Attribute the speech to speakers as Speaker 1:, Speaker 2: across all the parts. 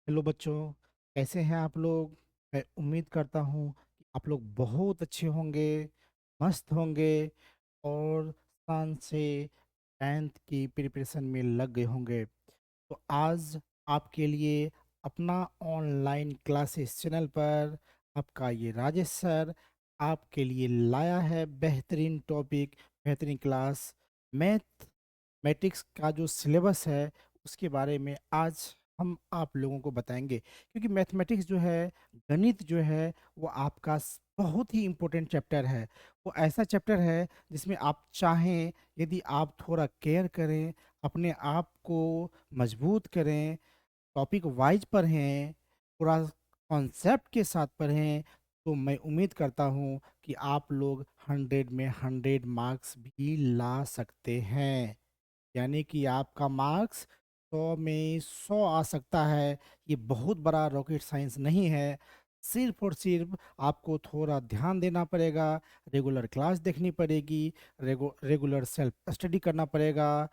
Speaker 1: Hello बच्चों, कैसे हैं आप लोग? मैं उम्मीद करता हूँ कि आप लोग बहुत अच्छे होंगे, मस्त होंगे और शान से 10th की प्रिपरेशन में लग गए होंगे। तो आज आपके लिए अपना ऑनलाइन क्लासेस चैनल पर आपका ये राजेश सर आपके लिए लाया है बेहतरीन टॉपिक, बेहतरीन क्लास। मैथमेटिक्स का जो सिलेबस है उसके बारे में आज हम आप लोगों को बताएंगे, क्योंकि मैथमेटिक्स जो है, गणित जो है, वो आपका बहुत ही इम्पोर्टेंट चैप्टर है। वो ऐसा चैप्टर है जिसमें आप चाहें, यदि आप थोड़ा केयर करें, अपने आप को मजबूत करें, टॉपिक वाइज पढ़ें, पूरा कॉन्सेप्ट के साथ पढ़ें, तो मैं उम्मीद करता हूँ कि आप लोग 100 में 100 मार्क्स भी ला सकते हैं। यानी कि आपका मार्क्स 100 में 100 आ सकता है। ये बहुत बड़ा रॉकेट साइंस नहीं है। सिर्फ और सिर्फ आपको थोड़ा ध्यान देना पड़ेगा, रेगुलर क्लास देखनी पड़ेगी, रेगुलर सेल्फ स्टडी करना पड़ेगा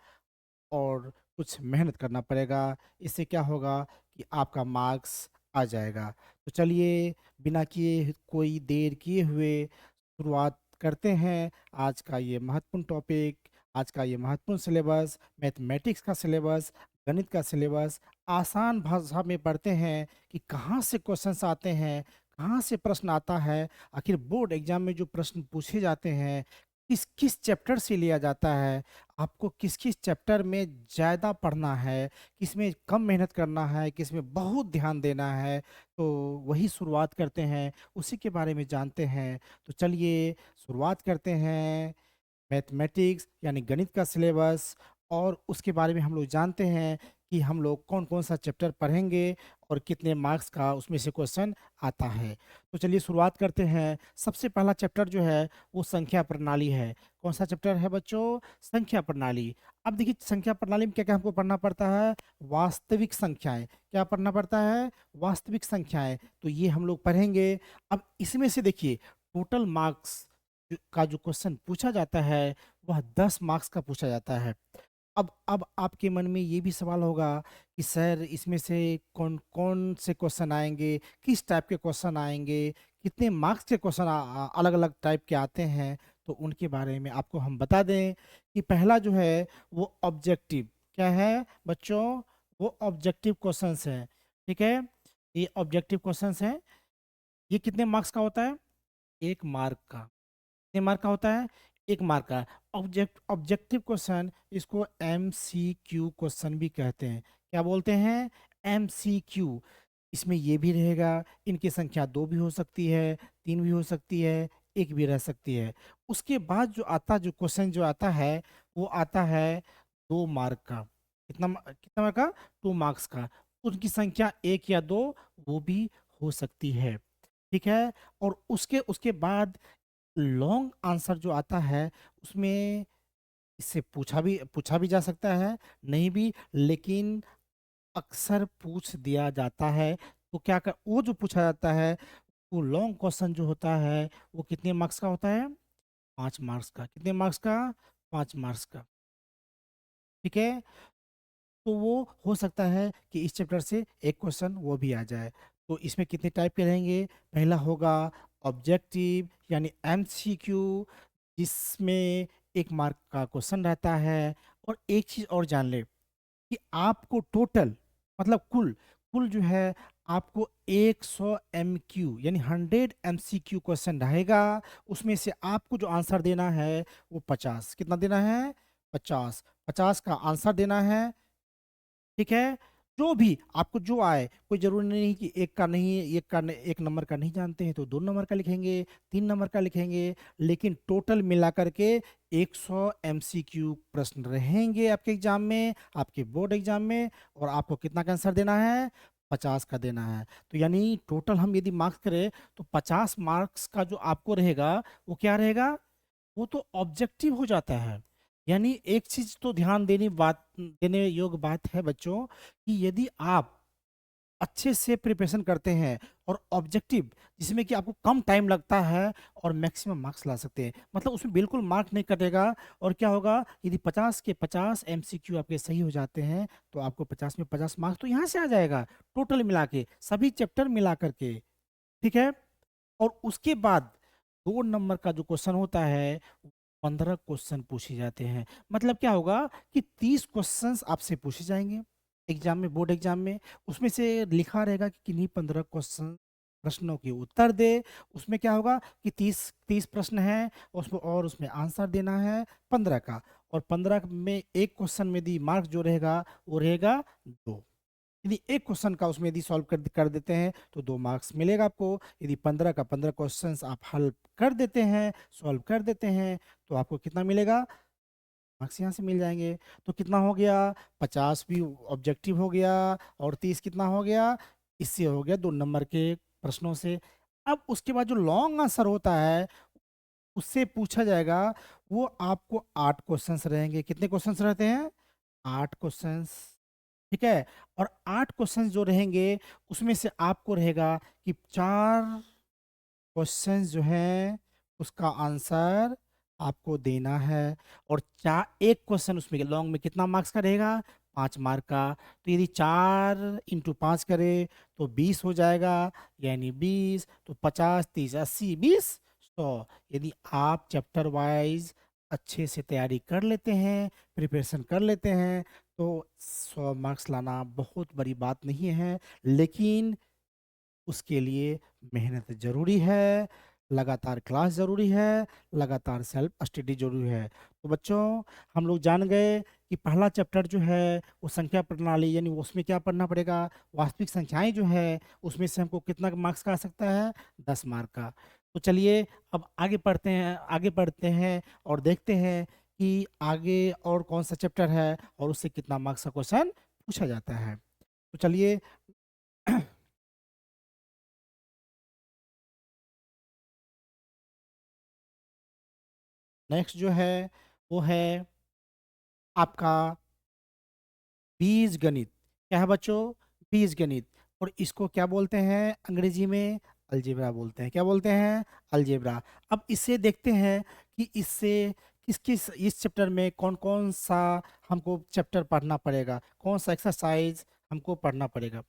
Speaker 1: और कुछ मेहनत करना पड़ेगा। इससे क्या होगा कि आपका मार्क्स आ जाएगा। तो चलिए, बिना किए कोई देर किए हुए शुरुआत करते हैं आज का ये महत्वपूर्ण टॉपिक, आज का ये महत्वपूर्ण सिलेबस, मैथमेटिक्स का सिलेबस, गणित का सिलेबस। आसान भाषा में पढ़ते हैं कि कहाँ से क्वेश्चंस आते हैं, कहाँ से प्रश्न आता है, आखिर बोर्ड एग्जाम में जो प्रश्न पूछे जाते हैं किस किस चैप्टर से लिया जाता है, आपको किस किस चैप्टर में ज़्यादा पढ़ना है, किस में कम मेहनत करना है, किस में बहुत ध्यान देना है। तो वही शुरुआत करते हैं, उसी के बारे में जानते हैं। तो चलिए शुरुआत करते हैं मैथमेटिक्स यानी गणित का सिलेबस, और उसके बारे में हम लोग जानते हैं कि हम लोग कौन कौन सा चैप्टर पढ़ेंगे और कितने मार्क्स का उसमें से क्वेश्चन आता है। तो चलिए शुरुआत करते हैं। सबसे पहला चैप्टर जो है वो संख्या प्रणाली है। कौन सा चैप्टर है बच्चों? संख्या प्रणाली। अब देखिए, संख्या प्रणाली में क्या क्या हमको पढ़ना पड़ता है? वास्तविक संख्याएं। क्या पढ़ना पड़ता है? वास्तविक संख्याएं। तो ये हम लोग पढ़ेंगे। अब इसमें से देखिए, टोटल मार्क्स का जो क्वेश्चन पूछा जाता है वह 10 मार्क्स का पूछा जाता है। अब आपके मन में ये भी सवाल होगा कि सर इसमें से कौन कौन से क्वेश्चन आएंगे, किस टाइप के क्वेश्चन आएंगे, कितने मार्क्स के क्वेश्चन अलग अलग टाइप के आते हैं। तो उनके बारे में आपको हम बता दें कि पहला जो है वो ऑब्जेक्टिव। क्या है बच्चों? वो ऑब्जेक्टिव क्वेश्चंस है। ठीक है, ये ऑब्जेक्टिव क्वेश्चंस है। ये कितने मार्क्स का होता है? 1 मार्क का। कितने मार्क का होता है? 1 मार्क का। ऑब्जेक्टिव क्वेश्चन, इसको MCQ क्वेश्चन भी कहते हैं। क्या बोलते हैं? MCQ। इसमें ये भी रहेगा, इनकी संख्या 2 भी हो सकती है, 3 भी हो सकती है, 1 भी रह सकती है। उसके बाद जो क्वेश्चन जो आता है वो आता है 2 मार्क का। कितना मार्क का? 2 मार्क्स का। उनकी संख्या 1 या 2 वो भी हो सकती है। ठीक है। और उसके उसके बाद लॉन्ग आंसर जो आता है उसमें इससे पूछा भी जा सकता है, नहीं भी, लेकिन अक्सर पूछ दिया जाता है। तो क्या कर वो जो पूछा जाता है, वो लॉन्ग क्वेश्चन जो होता है वो कितने मार्क्स का होता है? 5 मार्क्स का। कितने मार्क्स का? 5 मार्क्स का। ठीक है। तो वो हो सकता है कि इस चैप्टर से एक क्वेश्चन वो भी आ जाए। तो इसमें कितने टाइप के रहेंगे? पहला होगा ऑब्जेक्टिव यानी MCQ, जिसमें 1 मार्क का क्वेश्चन रहता है। और एक चीज और जान ले कि आपको टोटल, मतलब कुल कुल जो है, आपको 100 MQ यानी 100 MCQ क्वेश्चन रहेगा। उसमें से आपको जो आंसर देना है वो 50। कितना देना है? 50। 50 का आंसर देना है। ठीक है। जो भी आपको जो आए, कोई जरूरी नहीं कि एक का नहीं, एक नंबर का नहीं जानते हैं तो 2 नंबर का लिखेंगे, 3 नंबर का लिखेंगे, लेकिन टोटल मिला करके 100 MCQ प्रश्न रहेंगे आपके एग्जाम में, आपके बोर्ड एग्जाम में। और आपको कितना का आंसर देना है? 50 का देना है। तो यानी टोटल हम यदि मार्क्स करें तो 50 मार्क्स का जो आपको रहेगा वो क्या रहेगा? वो तो ऑब्जेक्टिव हो जाता है। यानी एक चीज तो ध्यान देने योग्य बात है बच्चों, कि यदि आप अच्छे से प्रिपरेशन करते हैं और ऑब्जेक्टिव जिसमें कि आपको कम टाइम लगता है और मैक्सिमम मार्क्स ला सकते हैं, मतलब उसमें बिल्कुल मार्क नहीं कटेगा। और क्या होगा, यदि 50 के 50 एमसीक्यू आपके सही हो जाते हैं तो आपको 50 में 50 मार्क्स तो यहाँ से आ जाएगा, टोटल मिला के सभी चैप्टर मिला करके। ठीक है। और उसके बाद 2 नंबर का जो क्वेश्चन होता है, 15 क्वेश्चन पूछे जाते हैं। मतलब क्या होगा कि 30 क्वेश्चंस आपसे पूछे जाएंगे एग्जाम में, बोर्ड एग्जाम में। उसमें से लिखा रहेगा कि किन्हीं 15 क्वेश्चन प्रश्नों के उत्तर दे। उसमें क्या होगा कि 30 प्रश्न हैं उसमें, और उसमें आंसर देना है 15 का। और 15 में एक क्वेश्चन में यदि मार्क्स जो रहेगा वो रहेगा 2। यदि एक क्वेश्चन का उसमें यदि सॉल्व कर देते हैं तो 2 मार्क्स मिलेगा आपको। यदि 15 का 15 क्वेश्चंस आप हल कर देते हैं, सॉल्व कर देते हैं, तो आपको कितना मिलेगा, मार्क्स यहाँ से मिल जाएंगे। तो कितना हो गया, 50 भी ऑब्जेक्टिव हो गया, और 30 कितना हो गया, इससे हो गया 2 नंबर के प्रश्नों से। अब उसके बाद जो लॉन्ग आंसर होता है उससे पूछा जाएगा, वो आपको 8 क्वेश्चंस रहेंगे। कितने क्वेश्चंस रहते हैं, 8 क्वेश्चंस। ठीक है। और 8 क्वेश्चंस जो रहेंगे उसमें से आपको रहेगा कि 4 क्वेश्चंस जो हैं उसका आंसर आपको देना है। और एक क्वेश्चन उसमें लॉन्ग में कितना मार्क्स का रहेगा, 5 मार्क का। तो यदि 4 × 5 करे तो 20 हो जाएगा, यानी 20, तो 50 30 80 20 100। यदि आप चैप्टर वाइज अच्छे से तैयारी कर लेते हैं, प्रिपरेशन कर लेते हैं, तो 100 मार्क्स लाना बहुत बड़ी बात नहीं है। लेकिन उसके लिए मेहनत ज़रूरी है, लगातार क्लास ज़रूरी है, लगातार सेल्फ स्टडी ज़रूरी है। तो बच्चों, हम लोग जान गए कि पहला चैप्टर जो है वो संख्या प्रणाली, यानी उसमें क्या पढ़ना पड़ेगा, वास्तविक संख्याएं जो है उसमें से हमको कितना मार्क्स का आ सकता है, 10 मार्क का। तो चलिए अब आगे बढ़ते हैं और देखते हैं कि आगे और कौन सा चैप्टर है और उससे कितना मार्क्स का क्वेश्चन पूछा जाता है। तो चलिए नेक्स्ट जो है वो है आपका बीज गणित। क्या है बच्चों, बीज गणित। और इसको क्या बोलते हैं अंग्रेजी में, अलजेब्रा बोलते हैं। क्या बोलते हैं, अलजेब्रा। अब इससे देखते हैं कि इससे किस किस इस चैप्टर में कौन कौन सा हमको चैप्टर पढ़ना पड़ेगा, कौन सा एक्सरसाइज हमको पढ़ना पड़ेगा।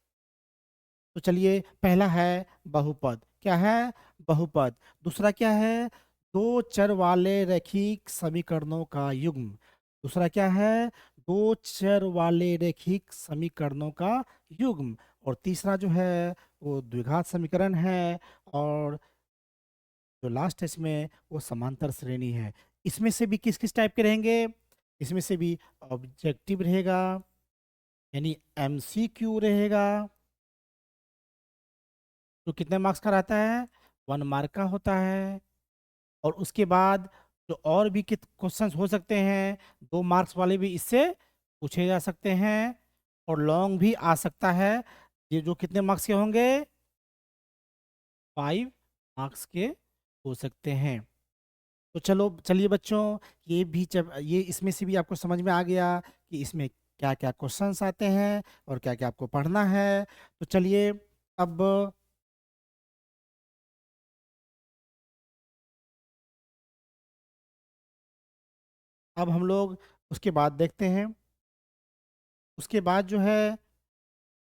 Speaker 1: तो चलिए, पहला है बहुपद। क्या है, बहुपद। दूसरा क्या है, 2 चर वाले रैखिक समीकरणों का युग्म। दूसरा क्या है, 2 चर वाले रैखिक समीकरणों का युग्म। और तीसरा जो है वो द्विघात समीकरण है। और जो लास्ट है इसमें वो समांतर श्रेणी है। इसमें से भी किस किस टाइप के रहेंगे, इसमें से भी ऑब्जेक्टिव रहेगा, यानी एमसीक्यू रहेगा, जो कितने मार्क्स का रहता है, 1 मार्क का होता है। और उसके बाद जो और भी कित क्वेश्चंस हो सकते हैं, 2 मार्क्स वाले भी इससे पूछे जा सकते हैं। और लॉन्ग भी आ सकता है, ये जो कितने मार्क्स के होंगे, 5 मार्क्स के हो सकते हैं। तो चलो चलिए बच्चों, ये इसमें से भी आपको समझ में आ गया कि इसमें क्या क्या क्वेश्चंस आते हैं और क्या क्या आपको पढ़ना है। तो चलिए अब अब हम लोग उसके बाद देखते हैं। उसके बाद जो है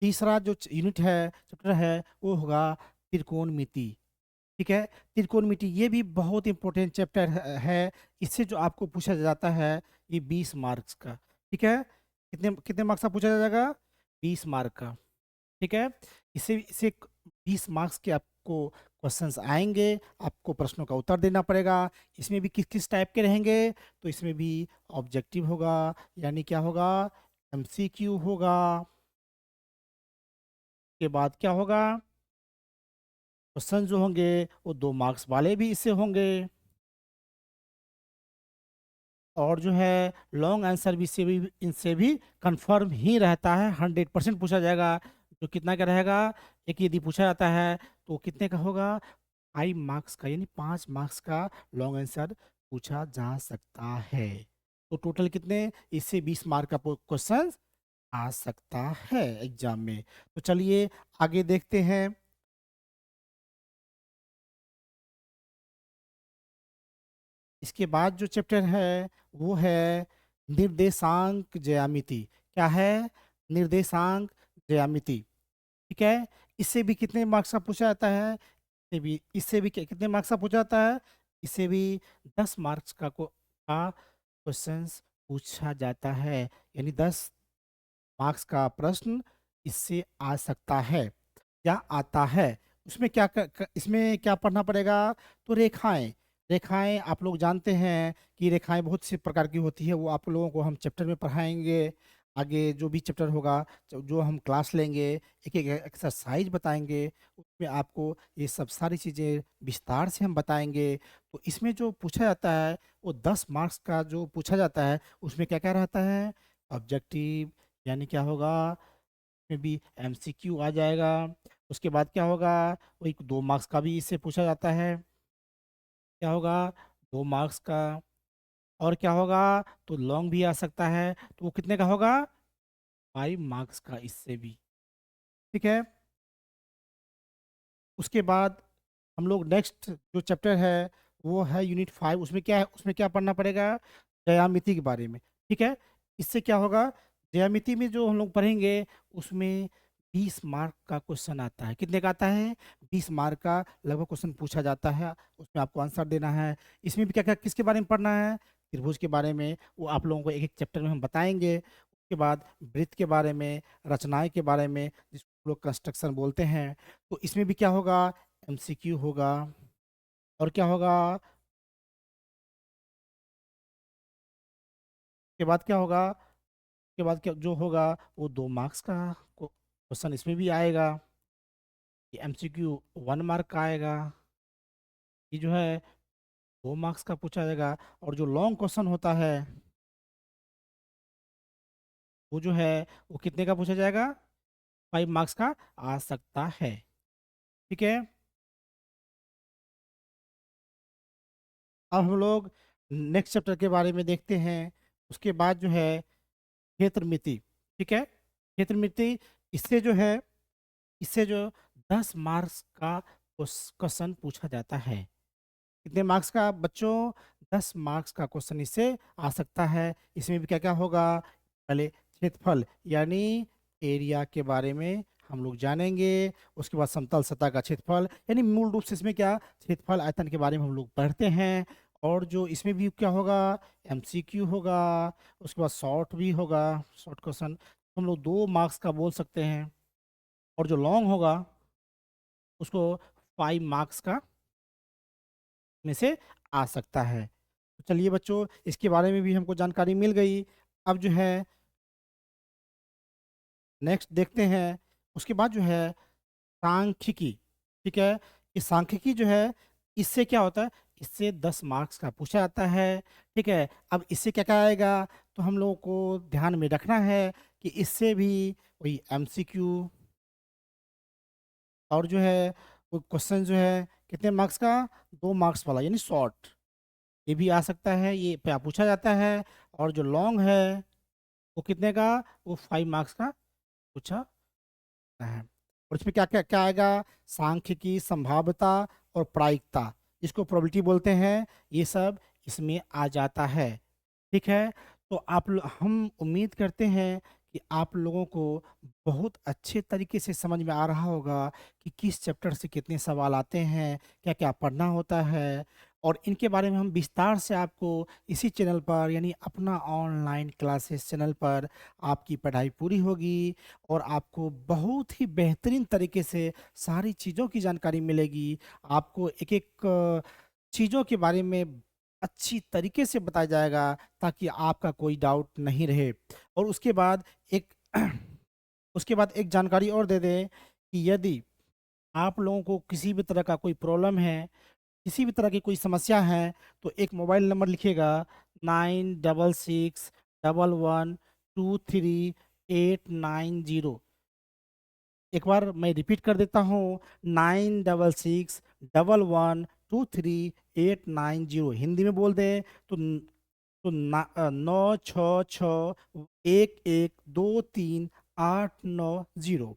Speaker 1: तीसरा जो यूनिट है, चैप्टर है, वो होगा त्रिकोणमिति। ठीक है। त्रिकोणमिति ये भी बहुत इंपॉर्टेंट चैप्टर है। इससे जो आपको पूछा जाता है ये 20 मार्क्स का। ठीक है। कितने कितने मार्क्स का पूछा जाएगा, 20 मार्क का। ठीक है। इसे इसे 20 मार्क्स के आपको क्वेश्चंस आएंगे, आपको प्रश्नों का उत्तर देना पड़ेगा। इसमें भी किस किस टाइप के रहेंगे, तो इसमें भी ऑब्जेक्टिव होगा, यानी क्या होगा, एमसीक्यू होगा। के बाद क्या होगा, क्वेश्चन जो होंगे वो 2 मार्क्स वाले भी इससे होंगे। और जो है लॉन्ग आंसर भी से भी इनसे भी कंफर्म ही रहता है, 100% पूछा जाएगा। जो कितना का रहेगा, एक यदि पूछा जाता है तो कितने का होगा, 5 मार्क्स का, यानी 5 मार्क्स का लॉन्ग आंसर पूछा जा सकता है। तो टोटल कितने, इससे 20 मार्क का क्वेश्चन आ सकता है एग्जाम में। तो चलिए आगे देखते हैं। इसके बाद जो चैप्टर है वो है निर्देशांक ज्यामिति। क्या है? निर्देशांक ज्यामिति। ठीक है। इससे भी कितने मार्क्स का पूछा जाता है? इससे भी कितने मार्क्स का पूछा जाता है? इससे भी 10 मार्क्स का क्वेश्चंस पूछा जाता है। यानी 10 मार्क्स का प्रश्न इससे आ सकता है या आता है। उसमें इसमें क्या पढ़ना पड़ेगा? तो रेखाएं। रेखाएं आप लोग जानते हैं कि रेखाएं बहुत सी प्रकार की होती है, वो आप लोगों को हम चैप्टर में पढ़ाएंगे। आगे जो भी चैप्टर होगा, जो हम क्लास लेंगे, एक एक एक्सरसाइज बताएंगे, उसमें आपको ये सब सारी चीज़ें विस्तार से हम बताएंगे। तो इसमें जो पूछा जाता है वो 10 मार्क्स का जो पूछा जाता है उसमें क्या क्या रहता है? ऑब्जेक्टिव, यानी क्या होगा, में भी एमसीक्यू आ जाएगा। उसके बाद क्या होगा, वही 2 मार्क्स का भी इससे पूछा जाता है। क्या होगा? 2 मार्क्स का। और क्या होगा? तो लॉन्ग भी आ सकता है, तो वो कितने का होगा? 5 मार्क्स का इससे भी। ठीक है। उसके बाद हम लोग नेक्स्ट जो चैप्टर है वो है यूनिट 5। उसमें क्या है? उसमें क्या पढ़ना पड़ेगा? ज्यामिति के बारे में। ठीक है। इससे क्या होगा, ज्यामिति में जो हम लोग पढ़ेंगे उसमें 20 मार्क का क्वेश्चन आता है। कितने का आता है? 20 मार्क का लगभग क्वेश्चन पूछा जाता है, उसमें आपको आंसर देना है। इसमें भी क्या क्या किसके बारे में पढ़ना है? त्रिभुज के बारे में। वो आप लोगों को एक एक चैप्टर में हम बताएंगे। उसके बाद वृत्त के बारे में, रचनाएं के बारे में, जिसको लोग कंस्ट्रक्शन बोलते हैं। तो इसमें भी क्या होगा? एमसीक्यू होगा। और क्या होगा? के बाद क्या होगा? के बाद क्या जो होगा, वो 2 मार्क्स का क्वेश्चन इसमें भी आएगा। ये एमसीक्यू 1 मार्क का आएगा। ये जो है 2 मार्क्स का पूछा जाएगा। और जो लॉन्ग क्वेश्चन होता है वो जो है वो कितने का पूछा जाएगा? 5 मार्क्स का आ सकता है। ठीक है। अब हम लोग नेक्स्ट चैप्टर के बारे में देखते हैं। उसके बाद जो है क्षेत्र मिति। ठीक है। क्षेत्र मिति, इससे जो है, इससे जो 10 मार्क्स का क्वेश्चन पूछा जाता है। कितने मार्क्स का बच्चों? 10 मार्क्स का क्वेश्चन इससे आ सकता है। इसमें भी क्या क्या होगा? पहले क्षेत्रफल यानी एरिया के बारे में हम लोग जानेंगे। उसके बाद समतल सतह का क्षेत्रफल, यानी मूल रूप से इसमें क्या, क्षेत्रफल आयतन के बारे में हम लोग पढ़ते हैं। और जो इसमें भी क्या होगा, एमसीक्यू होगा। उसके बाद शॉर्ट भी होगा, शॉर्ट क्वेश्चन हम लोग 2 मार्क्स का बोल सकते हैं। और जो लॉन्ग होगा उसको 5 मार्क्स का में से आ सकता है। तो चलिए बच्चों, इसके बारे में भी हमको जानकारी मिल गई। अब जो है नेक्स्ट देखते हैं। उसके बाद जो है सांख्यिकी। ठीक है। ये सांख्यिकी जो है, इससे क्या होता है, इससे 10 मार्क्स का पूछा जाता है। ठीक है। अब इससे क्या क्या आएगा, तो हम लोगों को ध्यान में रखना है कि इससे भी वही एमसीक्यू, और जो है वो क्वेश्चन जो है कितने मार्क्स का, 2 मार्क्स वाला यानी शॉर्ट, ये भी आ सकता है, ये पे पूछा जाता है। और जो लॉन्ग है वो कितने का, वो 5 मार्क्स का पूछा जाता है। और इसमें क्या क्या क्या आएगा? सांख्यिकी, संभाव्यता और प्रायिकता, इसको प्रोबेबिलिटी बोलते हैं, ये सब इसमें आ जाता है। ठीक है। तो हम उम्मीद करते हैं कि आप लोगों को बहुत अच्छे तरीके से समझ में आ रहा होगा कि किस चैप्टर से कितने सवाल आते हैं, क्या क्या पढ़ना होता है। और इनके बारे में हम विस्तार से आपको इसी चैनल पर, यानी अपना ऑनलाइन क्लासेस चैनल पर आपकी पढ़ाई पूरी होगी। और आपको बहुत ही बेहतरीन तरीके से सारी चीज़ों की जानकारी मिलेगी। आपको एक एक चीज़ों के बारे में अच्छी तरीके से बताया जाएगा, ताकि आपका कोई डाउट नहीं रहे। और एक उसके बाद एक जानकारी और दे दें कि यदि आप लोगों को किसी भी तरह का कोई प्रॉब्लम है, किसी भी तरह की कोई समस्या है, तो एक मोबाइल नंबर लिखिएगा, 96661123 890। एक बार मैं रिपीट कर देता हूँ, 96661123 890। हिंदी में बोल दें तो तो 9661123890।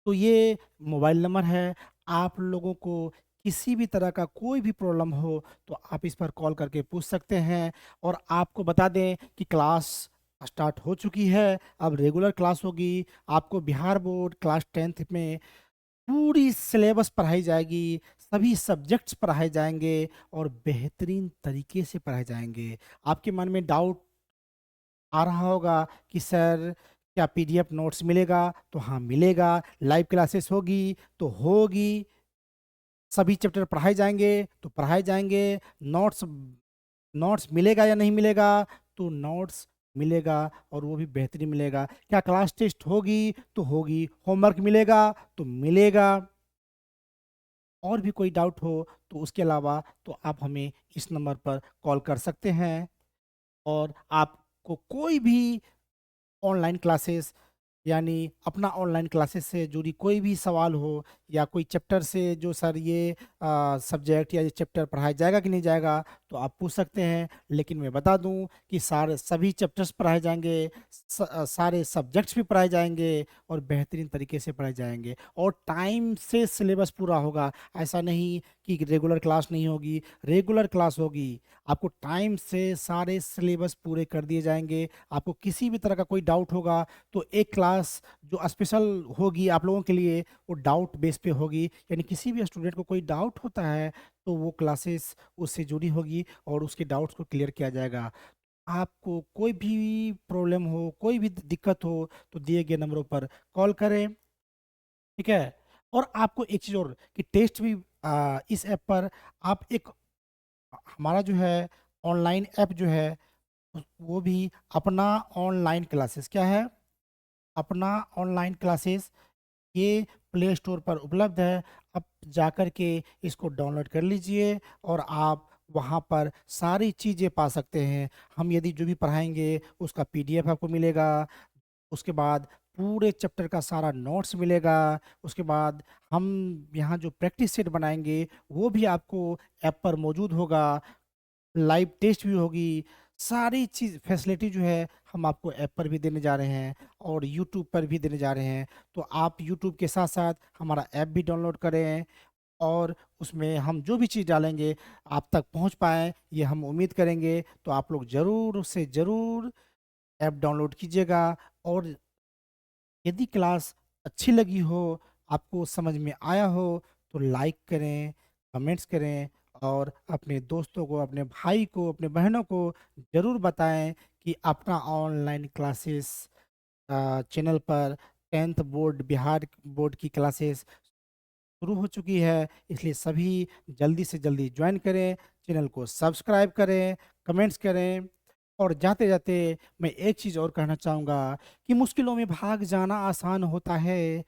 Speaker 1: तो ये मोबाइल नंबर है। आप लोगों को किसी भी तरह का कोई भी प्रॉब्लम हो तो आप इस पर कॉल करके पूछ सकते हैं। और आपको बता दें कि क्लास स्टार्ट हो चुकी है, अब रेगुलर क्लास होगी। आपको बिहार बोर्ड क्लास 10th में पूरी सिलेबस पढ़ाई जाएगी, सभी सब्जेक्ट्स पढ़ाए जाएंगे और बेहतरीन तरीके से पढ़ाए जाएंगे। आपके मन में डाउट आ रहा होगा कि सर क्या पीडीएफ नोट्स मिलेगा? तो हाँ मिलेगा। लाइव क्लासेस होगी तो होगी। सभी चैप्टर पढ़ाए जाएंगे तो पढ़ाए जाएंगे। नोट्स नोट्स मिलेगा या नहीं मिलेगा? तो नोट्स मिलेगा और वो भी बेहतरीन मिलेगा। क्या क्लास टेस्ट होगी? तो होगी। होमवर्क मिलेगा? तो मिलेगा। और भी कोई डाउट हो तो उसके अलावा तो आप हमें इस नंबर पर कॉल कर सकते हैं। और आपको कोई भी ऑनलाइन क्लासेस यानी अपना ऑनलाइन क्लासेस से जुड़ी कोई भी सवाल हो या कोई चैप्टर से जो सर ये सब्जेक्ट या ये चैप्टर पढ़ाया जाएगा कि नहीं जाएगा तो आप पूछ सकते हैं। लेकिन मैं बता दूं कि सारे सभी चैप्टर्स पढ़ाए जाएंगे, सारे सब्जेक्ट्स भी पढ़ाए जाएंगे और बेहतरीन तरीके से पढ़ाए जाएंगे और टाइम से सिलेबस पूरा होगा। ऐसा नहीं कि रेगुलर क्लास नहीं होगी, रेगुलर क्लास होगी। आपको टाइम से सारे सिलेबस पूरे कर दिए जाएंगे। आपको किसी भी तरह का कोई डाउट होगा तो एक क्लास जो स्पेशल होगी आप लोगों के लिए वो डाउट बेस पे होगी। यानी किसी भी स्टूडेंट को कोई डाउट होता है तो वो क्लासेस उससे जुड़ी होगी और उसके डाउट्स को क्लियर किया जाएगा। आपको कोई भी प्रॉब्लम हो, कोई भी दिक्कत हो तो दिए गए नंबरों पर कॉल करें। ठीक है। और आपको एक चीज़ और कि टेस्ट भी इस ऐप पर आप एक हमारा जो है ऑनलाइन ऐप जो है वो भी अपना ऑनलाइन क्लासेस क्या है, अपना ऑनलाइन क्लासेस, ये प्ले स्टोर पर उपलब्ध है। आप जाकर के इसको डाउनलोड कर लीजिए और आप वहाँ पर सारी चीज़ें पा सकते हैं। हम यदि जो भी पढ़ाएंगे उसका पीडीएफ आपको मिलेगा। उसके बाद पूरे चैप्टर का सारा नोट्स मिलेगा। उसके बाद हम यहाँ जो प्रैक्टिस सेट बनाएंगे वो भी आपको ऐप पर मौजूद होगा। लाइव टेस्ट भी होगी। सारी चीज़ फैसिलिटी जो है हम आपको ऐप पर भी देने जा रहे हैं और यूट्यूब पर भी देने जा रहे हैं। तो आप यूट्यूब के साथ साथ हमारा ऐप भी डाउनलोड करें और उसमें हम जो भी चीज़ डालेंगे आप तक पहुंच पाएँ ये हम उम्मीद करेंगे। तो आप लोग ज़रूर से ज़रूर ऐप डाउनलोड कीजिएगा। और यदि क्लास अच्छी लगी हो, आपको समझ में आया हो तो लाइक करें, कमेंट्स करें और अपने दोस्तों को, अपने भाई को, अपने बहनों को ज़रूर बताएं कि अपना ऑनलाइन क्लासेस चैनल पर 10th बोर्ड बिहार बोर्ड की क्लासेस शुरू हो चुकी है। इसलिए सभी जल्दी से जल्दी ज्वाइन करें, चैनल को सब्सक्राइब करें, कमेंट्स करें। और जाते जाते मैं एक चीज़ और कहना चाहूँगा कि मुश्किलों में भाग जाना आसान होता है,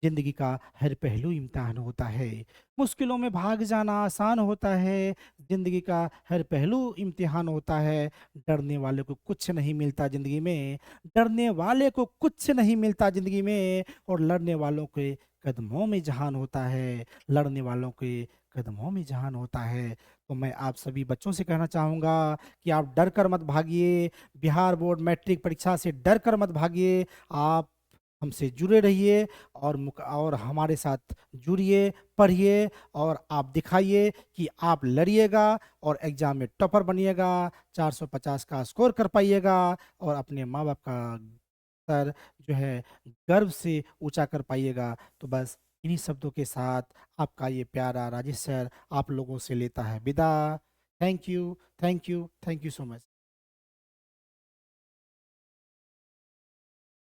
Speaker 1: जिंदगी का हर पहलू इम्तिहान होता है। मुश्किलों में भाग जाना आसान होता है, जिंदगी का हर पहलू इम्तिहान होता है। डरने वाले को कुछ नहीं मिलता जिंदगी में, डरने वाले को कुछ नहीं मिलता जिंदगी में। और लड़ने वालों के कदमों में जहान होता है, लड़ने वालों के कदमों में जहान होता है। तो मैं आप सभी बच्चों से कहना चाहूँगा कि आप डर कर मत भागिए, बिहार बोर्ड मैट्रिक परीक्षा से डर कर मत भागिए। आप हमसे जुड़े रहिए और और हमारे साथ जुड़िए, पढ़िए और आप दिखाइए कि आप लड़िएगा और एग्जाम में टॉपर बनिएगा, 450 का स्कोर कर पाइएगा और अपने माँ बाप का सर जो है गर्व से ऊंचा कर पाइएगा। तो बस इन्हीं शब्दों के साथ आपका ये प्यारा राजेश सर आप लोगों से लेता है विदा। Thank you, thank you, thank you so much.